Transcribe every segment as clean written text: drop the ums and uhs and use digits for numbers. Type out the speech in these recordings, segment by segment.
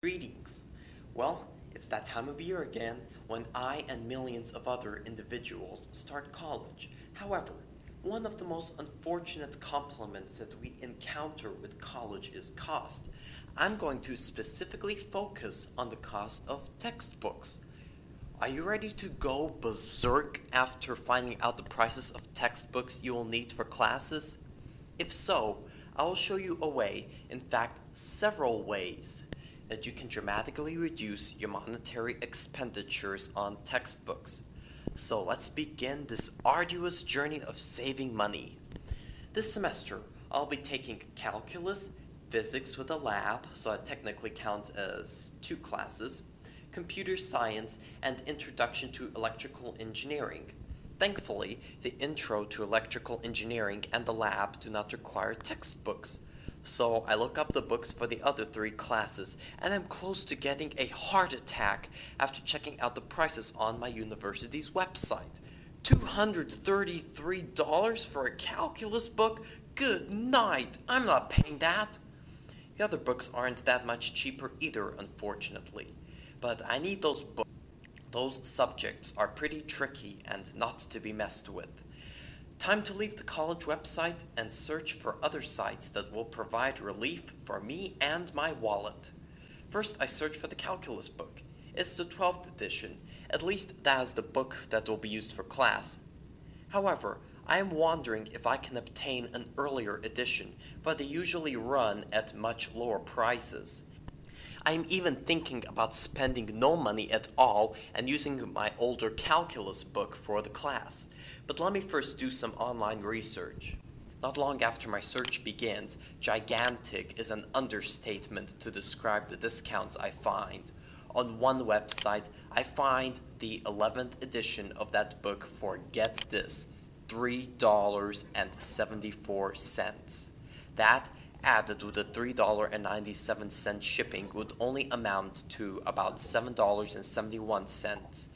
Greetings. Well, it's that time of year again when I and millions of other individuals start college. However, one of the most unfortunate compliments that we encounter with college is cost. I'm going to specifically focus on the cost of textbooks. Are you ready to go berserk after finding out the prices of textbooks you will need for classes? If so, I will show you a way, in fact, several ways, that you can dramatically reduce your monetary expenditures on textbooks. So let's begin this arduous journey of saving money. This semester, I'll be taking calculus, physics with a lab, so that technically counts as 2 classes, computer science, and introduction to electrical engineering. Thankfully, the intro to electrical engineering and the lab do not require textbooks. So I look up the books for the other 3 classes, and I'm close to getting a heart attack after checking out the prices on my university's website. $233 for a calculus book? Good night! I'm not paying that! The other books aren't that much cheaper either, unfortunately. But I need those books. Those subjects are pretty tricky and not to be messed with. Time to leave the college website and search for other sites that will provide relief for me and my wallet. First, I search for the calculus book. It's the 12th edition. At least that is the book that will be used for class. However, I am wondering if I can obtain an earlier edition, but they usually run at much lower prices. I am even thinking about spending no money at all and using my older calculus book for the class. But let me first do some online research. Not long after my search begins, gigantic is an understatement to describe the discounts I find. On one website, I find the 11th edition of that book for, get this, $3.74. That, added with the $3.97 shipping, would only amount to about $7.71.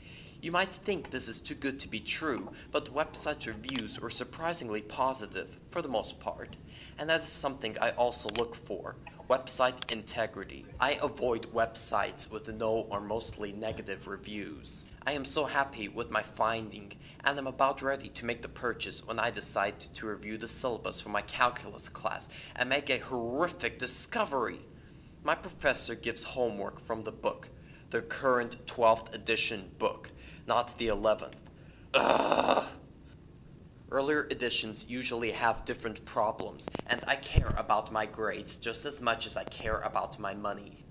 You might think this is too good to be true, but the website's reviews were surprisingly positive, for the most part. And that is something I also look for, website integrity. I avoid websites with no or mostly negative reviews. I am so happy with my finding, and I'm about ready to make the purchase when I decide to review the syllabus for my calculus class and make a horrific discovery. My professor gives homework from the book, the current 12th edition book, not the 11th. Ugh! Earlier editions usually have different problems, and I care about my grades just as much as I care about my money.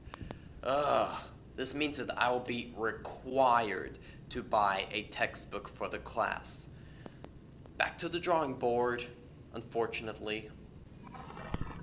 Ugh! This means that I will be required to buy a textbook for the class. Back to the drawing board, unfortunately.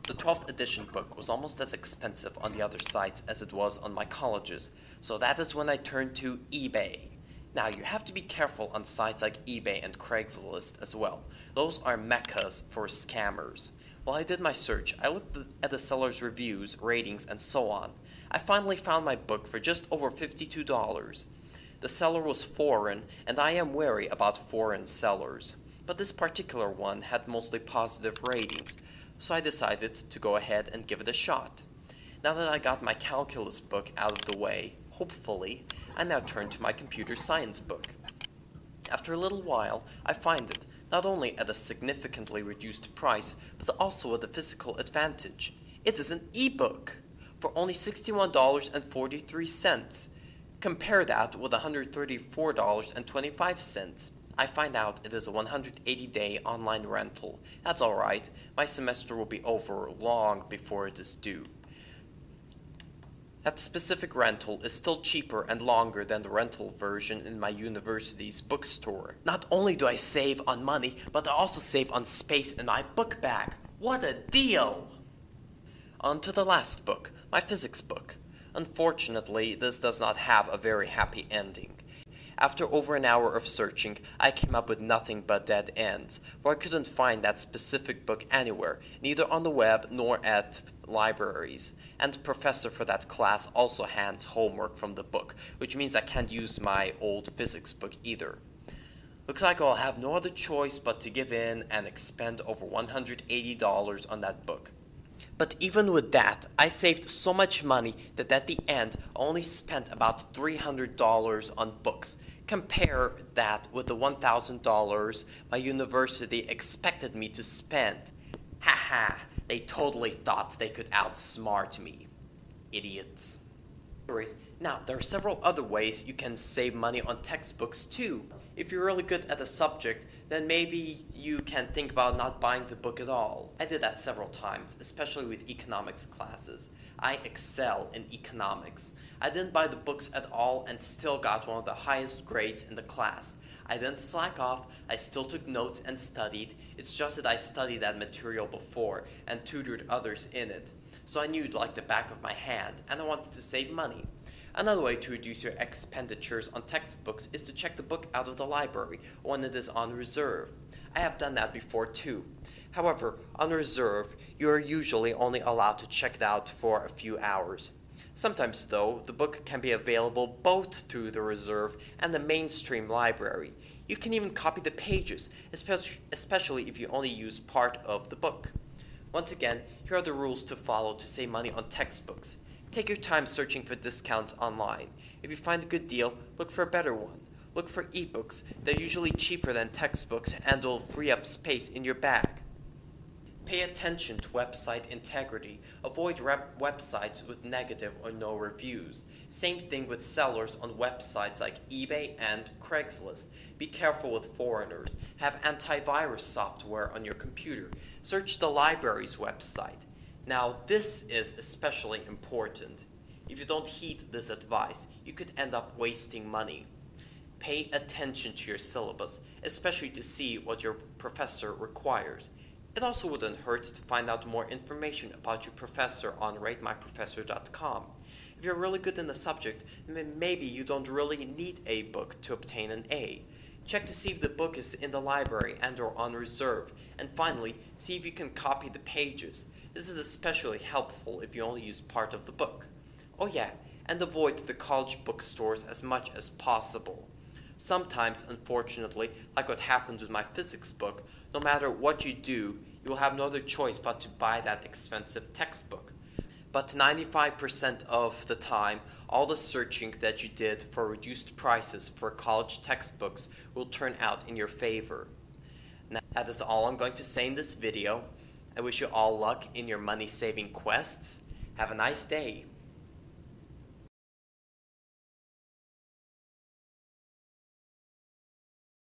The 12th edition book was almost as expensive on the other sites as it was on my college's, so that is when I turned to eBay. Now, you have to be careful on sites like eBay and Craigslist as well. Those are meccas for scammers. While I did my search, I looked at the seller's reviews, ratings, and so on. I finally found my book for just over $52. The seller was foreign, and I am wary about foreign sellers. But this particular one had mostly positive ratings, so I decided to go ahead and give it a shot. Now that I got my calculus book out of the way, hopefully, I now turn to my computer science book. After a little while, I find it, not only at a significantly reduced price, but also with a physical advantage. It is an e-book for only $61.43. Compare that with $134.25. I find out it is a 180-day online rental. That's alright, my semester will be over long before it is due. That specific rental is still cheaper and longer than the rental version in my university's bookstore. Not only do I save on money, but I also save on space in my book bag. What a deal! On to the last book, my physics book. Unfortunately, this does not have a very happy ending. After over an hour of searching, I came up with nothing but dead ends, for I couldn't find that specific book anywhere, neither on the web nor at libraries. And the professor for that class also hands homework from the book, which means I can't use my old physics book either. Looks like I'll have no other choice but to give in and expend over $180 on that book. But even with that, I saved so much money that at the end I only spent about $300 on books. Compare that with the $1,000 my university expected me to spend. Haha, they totally thought they could outsmart me. Idiots. Now, there are several other ways you can save money on textbooks too. If you're really good at a subject, then maybe you can think about not buying the book at all. I did that several times, especially with economics classes. I excel in economics. I didn't buy the books at all and still got one of the highest grades in the class. I didn't slack off, I still took notes and studied. It's just that I studied that material before and tutored others in it. So I knew it like the back of my hand, and I wanted to save money. Another way to reduce your expenditures on textbooks is to check the book out of the library when it is on reserve. I have done that before too. However, on reserve, you are usually only allowed to check it out for a few hours. Sometimes, though, the book can be available both through the reserve and the mainstream library. You can even copy the pages, especially if you only use part of the book. Once again, here are the rules to follow to save money on textbooks. Take your time searching for discounts online. If you find a good deal, look for a better one. Look for ebooks. They're usually cheaper than textbooks and will free up space in your bag. Pay attention to website integrity. Avoid websites with negative or no reviews. Same thing with sellers on websites like eBay and Craigslist. Be careful with foreigners. Have antivirus software on your computer. Search the library's website. Now, this is especially important. If you don't heed this advice, you could end up wasting money. Pay attention to your syllabus, especially to see what your professor requires. It also wouldn't hurt to find out more information about your professor on ratemyprofessor.com. If you're really good in the subject, then maybe you don't really need a book to obtain an A. Check to see if the book is in the library and or on reserve. And finally, see if you can copy the pages. This is especially helpful if you only use part of the book. Oh yeah, and avoid the college bookstores as much as possible. Sometimes, unfortunately, like what happened with my physics book, no matter what you do, you will have no other choice but to buy that expensive textbook. But 95% of the time, all the searching that you did for reduced prices for college textbooks will turn out in your favor. Now, that is all I'm going to say in this video. I wish you all luck in your money-saving quests. Have a nice day.